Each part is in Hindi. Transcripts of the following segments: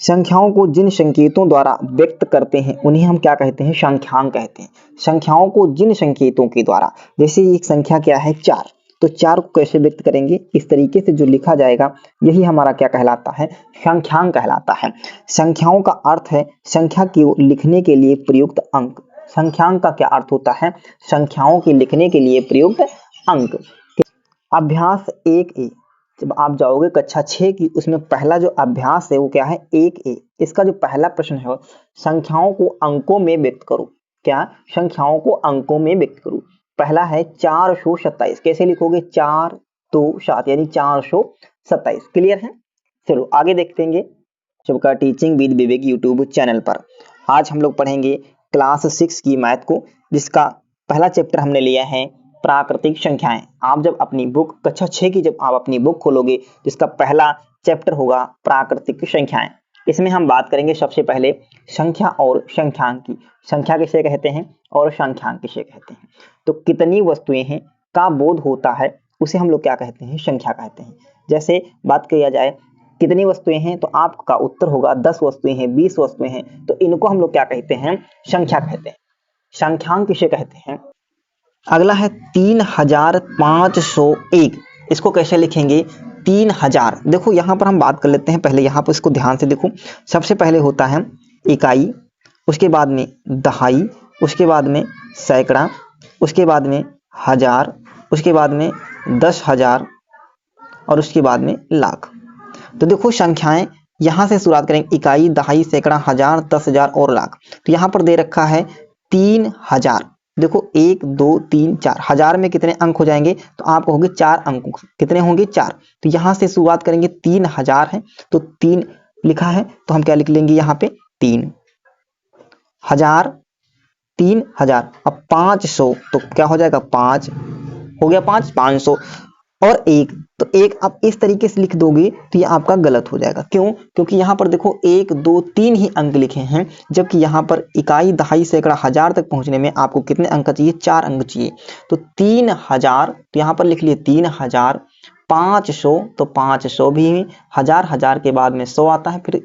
संख्याओं को जिन संकेतों द्वारा व्यक्त करते हैं उन्हें हम क्या कहते हैं? संख्यांक कहते हैं। संख्याओं को जिन संकेतों के द्वारा, जैसे एक संख्या क्या है? 4, तो 4 को कैसे व्यक्त करेंगे? इस तरीके से जो लिखा जाएगा यही हमारा क्या कहलाता है? संख्यांक कहलाता है। संख्याओं का अर्थ है संख्या को लिखने के लिए प्रयुक्त अंक। संख्यांक का क्या अर्थ होता है? संख्याओं के लिखने के लिए प्रयुक्त अंक। अभ्यास 1A, जब आप जाओगे कक्षा 6 की, उसमें पहला जो अभ्यास है वो क्या है? 1A। इसका जो पहला प्रश्न है, संख्याओं को अंकों में व्यक्त करो। क्या? संख्याओं को अंकों में व्यक्त करो। पहला है 427, कैसे लिखोगे? 4 2 7 यानी 427। क्लियर है? चलो आगे देखते हैं सबका teaching with Vivek YouTube channel पर। आज हम लोग पढ़ेंगे क्लास 6 की मैथ को, जिसका पहला चैप्टर हमने लिया है प्राकृतिक संख्याएं। आप जब अपनी बुक कक्षा 6 की जब आप अपनी बुक खोलोगे, जिसका पहला चैप्टर होगा प्राकृतिक संख्याएं। इसमें हम बात करेंगे सबसे पहले संख्या और संख्यांक की। संख्या किसे कहते हैं और संख्यांक किसे कहते हैं? तो कितनी वस्तुएं हैं का बोध होता है उसे हम लोग क्या कहते हैं? संख्या कहते हैं। जैसे बात किया जाए कितनी वस्तुएं हैं, तो आपका उत्तर होगा 10 वस्तुएं हैं, 20 वस्तुएं हैं, तो इनको हम लोग क्या कहते हैं? संख्या कहते हैं। संख्यांक किसे कहते हैं? अगला है 3501। इसको कैसे लिखेंगे? 3000। देखो यहाँ पर हम बात कर लेते हैं, पहले यहाँ पर इसको ध्यान से देखो। सबसे पहले होता है इकाई, उसके बाद में दहाई, उसके बाद में सैकड़ा, उसके बाद में हजार, उसके बाद में 10,000 और उसके बाद में लाख। तो देखो संख्याएं यहाँ से शुरुआत करेंगे, इकाई, दहाई, सैकड़ा, हजार, 10,000 और लाख। तो यहाँ पर दे रखा है 3000। देखो 1 2 3 4, हजार में कितने अंक हो जाएंगे? तो आपको होंगे 4 अंक। कितने होंगे? 4। तो यहाँ से शुरुआत करेंगे, 3000 है तो 3 लिखा है, तो हम क्या लिख लेंगे यहाँ पे? 3 हजार, 3000। अब 500 तो क्या हो जाएगा? 5 हो गया, 500 और 1, तो 1 आप इस तरीके से लिख दोगे तो ये आपका गलत हो जाएगा। क्यों? क्योंकि यहाँ पर देखो 1 2 3 ही अंक लिखे हैं, जबकि यहाँ पर इकाई, दहाई, सैकड़ा, हजार तक पहुंचने में आपको कितने अंक चाहिए? 4 अंक चाहिए। तो 3000, तो यहाँ पर लिख लिए 3000। 500 तो 500 भी, हजार, हजार के बाद में 100 आता है। फिर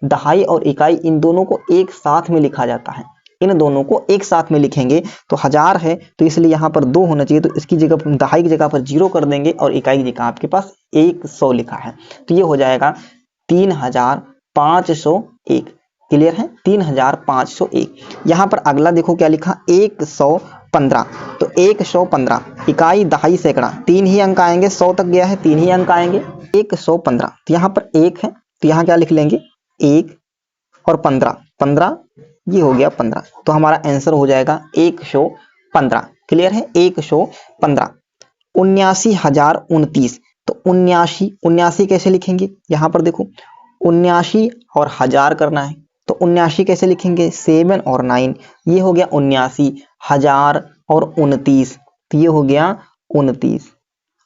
दहाई और इकाई, इन दोनों को एक साथ में लिखा जाता है। इन दोनों को एक साथ में लिखेंगे तो हजार है, तो इसलिए यहाँ पर 2 होना चाहिए, तो इसकी जगह दहाई की जगह पर 0 कर देंगे और इकाई की जगह आपके पास 100 लिखा है, तो ये हो जाएगा 3501। क्लियर है? 3501। यहाँ पर अगला देखो क्या लिखा? 115। तो 115, इकाई, दहाई, सैकड़ा, 3 ही अंक आएंगे। 100 तक गया है, 3 ही अंक आएंगे। 115, तो यहाँ पर 1 है, तो यहाँ क्या लिख लेंगे? 1 और 15, ये हो गया 15, तो हमारा आंसर हो जाएगा 115। क्लियर है? 115। 79,029, तो 79 कैसे लिखेंगे? यहाँ पर देखो 79 और हजार करना है, तो 79 कैसे लिखेंगे? 7 और 9, ये हो गया 79,000 और 29, तो ये हो गया 29।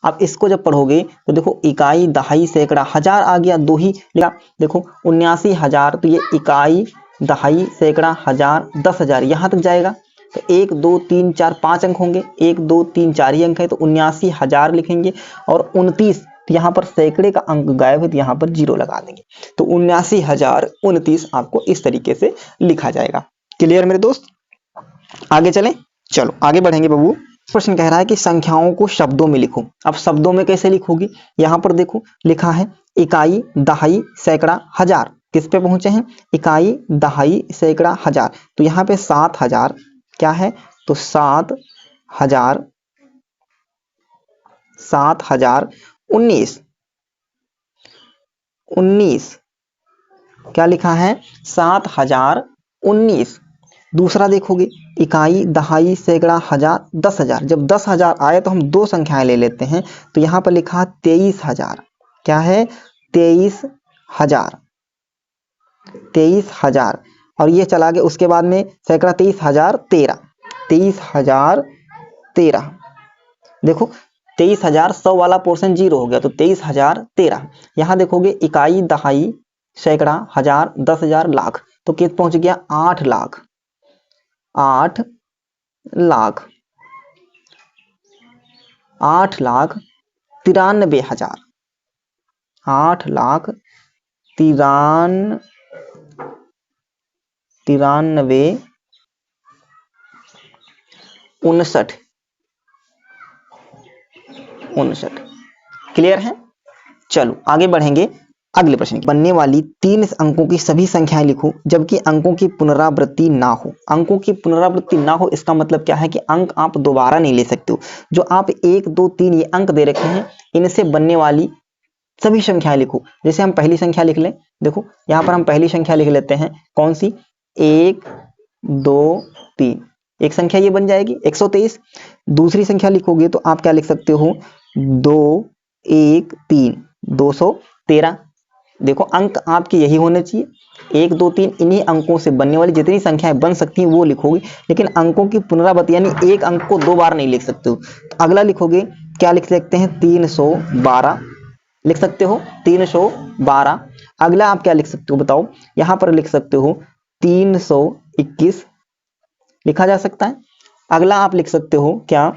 अब इसको जब पढ़ोगे तो देखो इकाई, दहाई, सैकड़ा, हजार आ गया, 2 ही लिखा। देखो 79,000, तो ये इकाई, दहाई, सैकड़ा, हजार, 10,000 यहाँ तक जाएगा, तो 1 2 3 4 5 अंक होंगे। 1 2 3 4 ही अंक है, तो 79,000 लिखेंगे। और 29, तो यहाँ पर सैकड़े का अंक गायब है, तो यहाँ पर 0 लगा देंगे, तो 79,029 आपको इस तरीके से लिखा जाएगा। क्लियर मेरे दोस्त? आगे चलें, चलो आगे बढ़ेंगे बबू। प्रश्न कह रहा है कि संख्याओं को शब्दों में लिखो। अब शब्दों में कैसे लिखोगे? यहाँ पर देखो लिखा है इकाई, दहाई, सैकड़ा, हजार। किस पे पहुंचे हैं? इकाई, दहाई, सैकड़ा, हजार। तो यहाँ पे 7,000 क्या है? तो 7,000, 7,019, 19 क्या लिखा है? 7,019। दूसरा देखोगे इकाई, दहाई, सैकड़ा, हजार, 10,000। जब 10,000 आए तो हम 2 संख्याएं ले लेते हैं, तो यहाँ पर लिखा 23,000। क्या है? 23,000, 23,000। और ये चला गया, उसके बाद में सैकड़ा 23,013, 23,013। देखो 23,000, 100 वाला पोर्शन 0 हो गया, तो 23,013। यहाँ देखोगे इकाई, दहाई, सैकड़ा, हजार, 10,000, लाख, तो कित पहुंच गया? 8 लाख, 8 लाख, 8,93,000, 8,93,000। 93 59 59। क्लियर है? चलो आगे बढ़ेंगे। अगले प्रश्न, बनने वाली 3 अंकों की सभी संख्याएं लिखो जबकि अंकों की पुनरावृत्ति ना हो। अंकों की पुनरावृत्ति ना हो इसका मतलब क्या है कि अंक आप दोबारा नहीं ले सकते हो। जो आप 1 2 3 ये अंक दे रखे हैं इनसे बनने वाली सभी संख्याएं लिखो। जैसे हम पहली संख्या लिख लें, देखो यहां पर हम पहली संख्या लिख लेते हैं, कौन सी? 1 2 3, एक संख्या ये बन जाएगी 123। दूसरी संख्या लिखोगे तो आप क्या लिख सकते हो? 2 1 3 213। देखो अंक आपके यही होने चाहिए 1 2 3, इन्हीं अंकों से बनने वाली जितनी संख्याएं बन सकती हैं वो लिखोगे, लेकिन अंकों की पुनरावृत्ति यानी एक अंक को 2 बार नहीं लिख सकते हो। तो अगला लिखोगे, क्या लिख सकते हैं? 312 लिख सकते हो, 312। अगला आप क्या लिख सकते हो बताओ? यहां पर लिख सकते हो 321 लिखा जा सकता है। अगला आप लिख सकते हो क्या?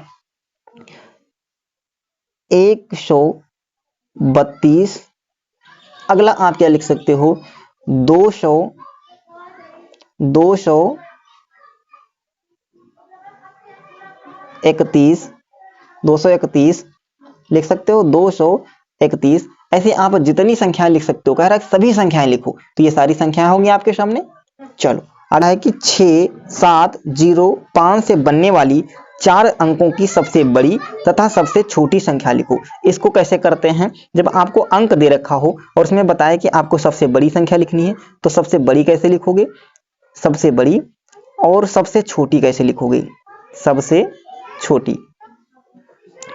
132। अगला आप क्या लिख सकते हो? 231 231 लिख सकते हो, 231। ऐसे आप जितनी संख्याएं लिख सकते हो, कह रहा है सभी संख्याएं लिखो, तो ये सारी संख्याएं होंगी आपके सामने। चलो अगला है कि 6 7 0 5 से बनने वाली 4 अंकों की सबसे बड़ी तथा सबसे छोटी संख्या लिखो। इसको कैसे करते हैं? जब आपको अंक दे रखा हो और उसमें बताया कि आपको सबसे बड़ी संख्या लिखनी है, तो सबसे बड़ी कैसे लिखोगे? सबसे बड़ी। और सबसे छोटी कैसे लिखोगे? सबसे छोटी।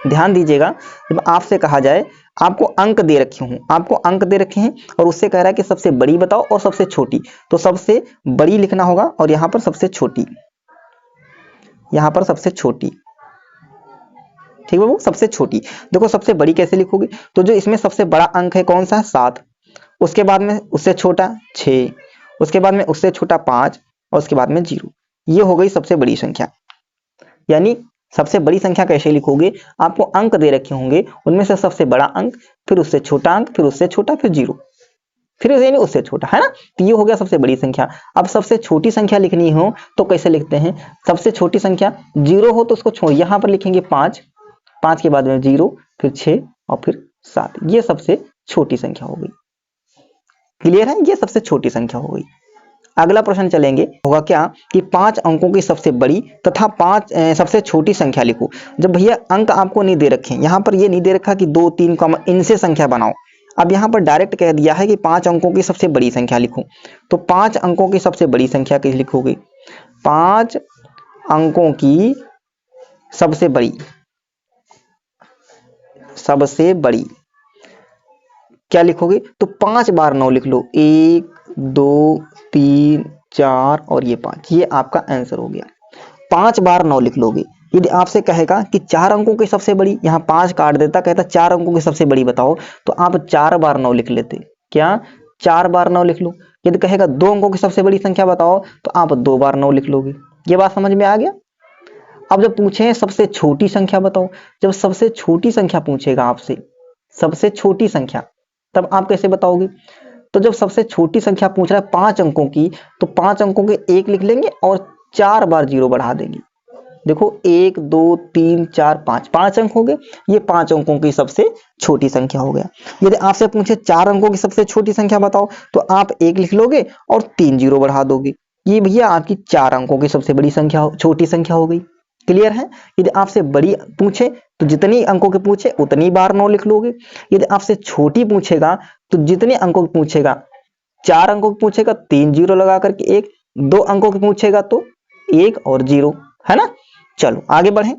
ध्यान दीजिएगा, जब आपसे कहा जाए आपको अंक दे रखे हों, आपको अंक दे रखे हैं और उससे कह रहा है कि सबसे बड़ी बताओ और सबसे छोटी, तो सबसे बड़ी लिखना होगा और यहां पर सबसे छोटी, यहां पर सबसे छोटी। ठीक है, वो सबसे छोटी। देखो सबसे बड़ी कैसे लिखोगे? तो जो इसमें सबसे बड़ा अंक है कौन सा है? 7। उसके बाद में उससे छोटा 6, उसके बाद में उससे छोटा 5 और उसके बाद में 0। ये हो गई सबसे बड़ी संख्या। यानी सबसे बड़ी संख्या कैसे लिखोगे? आपको अंक दे रखे होंगे, उनमें से सबसे बड़ा अंक, फिर उससे छोटा अंक, फिर उससे छोटा, फिर 0, फिर यानी उससे छोटा, है ना? तो ये हो गया सबसे बड़ी संख्या। अब सबसे छोटी संख्या लिखनी हो तो कैसे लिखते हैं? सबसे छोटी संख्या 0 हो तो उसको छोड़, यहां पर लिखेंगे 5, 5 के बाद में 0, फिर 6 और फिर 7। ये सबसे छोटी संख्या हो गई। क्लियर है? ये सबसे छोटी संख्या हो गई। अगला प्रश्न चलेंगे, होगा क्या कि 5 अंकों की सबसे बड़ी तथा 5 सबसे छोटी संख्या लिखो। जब भैया अंक आपको नहीं दे रखे, यहां पर ये नहीं दे रखा कि 2 3 इनसे संख्या बनाओ। अब यहां पर डायरेक्ट कह दिया है कि 5 अंकों की सबसे बड़ी संख्या लिखो, तो 5 अंकों की सबसे बड़ी संख्या कैसे लिखोगे? 5 अंकों की सबसे बड़ी, सबसे बड़ी क्या लिखोगे? तो 5 बार 9 लिख लो, 1 2 3 4 और ये 5, ये आपका आंसर हो गया। 5 बार 9 लिख लोगे। यदि आपसे कहेगा कि 4 अंकों की सबसे बड़ी, यहाँ 5 काट देता, कहता 4 अंकों की सबसे बड़ी बताओ, तो आप 4 बार 9 लिख लेते। क्या? 4 बार 9 लिख लो। यदि कहेगा 2 अंकों की सबसे बड़ी संख्या बताओ, तो आप 2 बार 9 लिख लोगे। ये बात समझ में आ गया? अब जब पूछे सबसे छोटी संख्या बताओ, जब सबसे छोटी संख्या पूछेगा आपसे, सबसे छोटी संख्या, तब आप कैसे बताओगे? तो जब सबसे छोटी संख्या पूछ रहा है 5 अंकों की, तो 5 अंकों के 1 लिख लेंगे और 4 बार 0 बढ़ा देंगे। देखो 1 2 3 4 5, 5 अंक हो गए। ये 5 अंकों की सबसे छोटी संख्या हो गया। यदि आपसे पूछे 4 अंकों की सबसे छोटी संख्या बताओ, तो आप 1 लिख लोगे और 3 0 बढ़ा दोगे। ये भैया आपकी 4 अंकों की सबसे बड़ी संख्या, छोटी संख्या हो गई। क्लियर है? यदि आपसे बड़ी पूछे तो जितनी अंकों के पूछे उतनी बार 9 लिख लोगे। यदि आपसे छोटी पूछेगा तो जितने अंकों की पूछेगा, 4 अंकों की पूछेगा 3 0 लगा करके 1, 2 अंकों की पूछेगा तो 1 और 0, है ना? चलो आगे बढ़ें।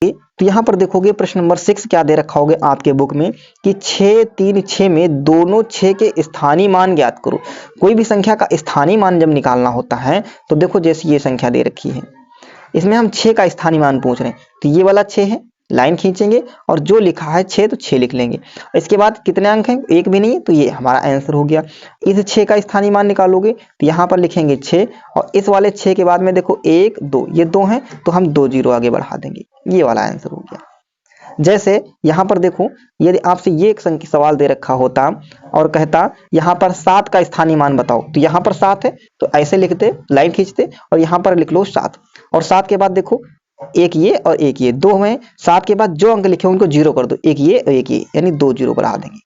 तो यहां पर देखोगे प्रश्न नंबर 6 क्या दे रखा होगा आपके बुक में कि 6 3 6 में दोनों 6 के स्थानीय मान ज्ञात करो। कोई भी संख्या का स्थानीय मान जब निकालना होता है तो देखो जैसे ये संख्या दे रखी है, इसमें हम 6 का स्थानीय मान पूछ रहे हैं, तो ये वाला 6 है, लाइन खींचेंगे और जो लिखा है 6 तो 6 लिख लेंगे। इसके बाद कितने अंक हैं? 1 भी नहीं है, तो ये हमारा आंसर हो गया। इस 6 का स्थानीय मान निकालोगे तो यहाँ पर लिखेंगे 6 और इस वाले 6 के बाद में देखो 1 2, ये 2 हैं तो हम 2 0 आगे बढ़ा देंगे। ये वाला आंसर हो गया। जैसे यहाँ पर देखो, यदि आपसे ये एक सवाल दे रखा होता और कहता यहाँ पर 7 का स्थानीय मान बताओ, तो यहाँ पर 7 है तो ऐसे लिखते, लाइन खींचते और यहाँ पर लिख लो 7, और 7 के बाद देखो एक ये और एक ये, दो में 7 के बाद जो अंक लिखे उनको जीरो कर दो, एक ये और एक ये, यानी 2 जीरो बढ़ा देंगे।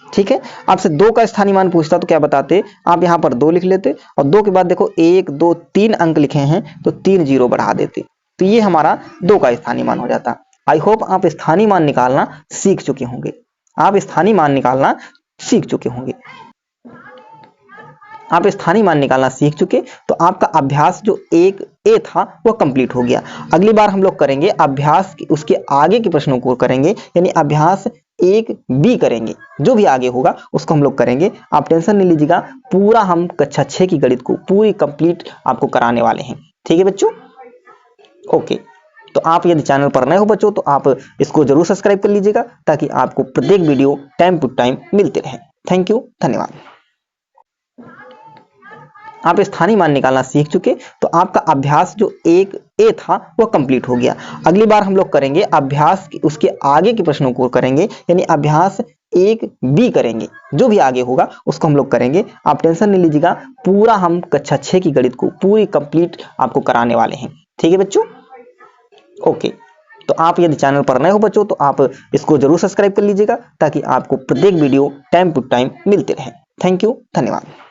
ठीक है, आपसे 2 का स्थानीय मान पूछता तो क्या बताते, आप यहाँ पर 2 लिख लेते और 2 के बाद देखो 1 2 3 अंक लिखे हैं तो 3 जीरो बढ़ा देते, तो ये हमारा 2 का स्थानीय मान हो जाता। आई होप आप स्थानीय मान निकालना सीख चुके होंगे, आप स्थानीय मान निकालना सीख चुके होंगे। आप स्थानीय मान निकालना सीख चुके तो आपका अभ्यास जो 1A था वह कंप्लीट हो गया। अगली बार हम लोग करेंगे अभ्यास उसके आगे के प्रश्नों को करेंगे, यानी अभ्यास 1B करेंगे, जो भी आगे होगा उसको हम लोग करेंगे। आप टेंशन नहीं लीजिएगा, पूरा हम कक्षा 6 की गणित को पूरी कंप्लीट आपको कराने वाले हैं। ठीक है बच्चों, ओके। तो आप यदि चैनल पर नए हो बच्चों तो आप इसको जरूर सब्सक्राइब कर लीजिएगा ताकि आपको प्रत्येक वीडियो टाइम टू टाइम मिलते रहे। थैंक यू, धन्यवाद। आप स्थानीय मान निकालना सीख चुके तो आपका अभ्यास जो 1A था वह कंप्लीट हो गया। अगली बार हम लोग करेंगे अभ्यास उसके आगे के प्रश्नों को करेंगे, यानी अभ्यास 1B करेंगे, जो भी आगे होगा उसको हम लोग करेंगे। आप टेंशन नहीं लीजिएगा, पूरा हम कक्षा 6 की गणित को पूरी कंप्लीट आपको कराने वाले हैं। ठीक है बच्चों, ओके। तो आप यदि चैनल पर नए हो बच्चों तो आप इसको जरूर सब्सक्राइब कर लीजिएगा ताकि आपको प्रत्येक वीडियो टाइम टू टाइम मिलते रहे। थैंक यू, धन्यवाद।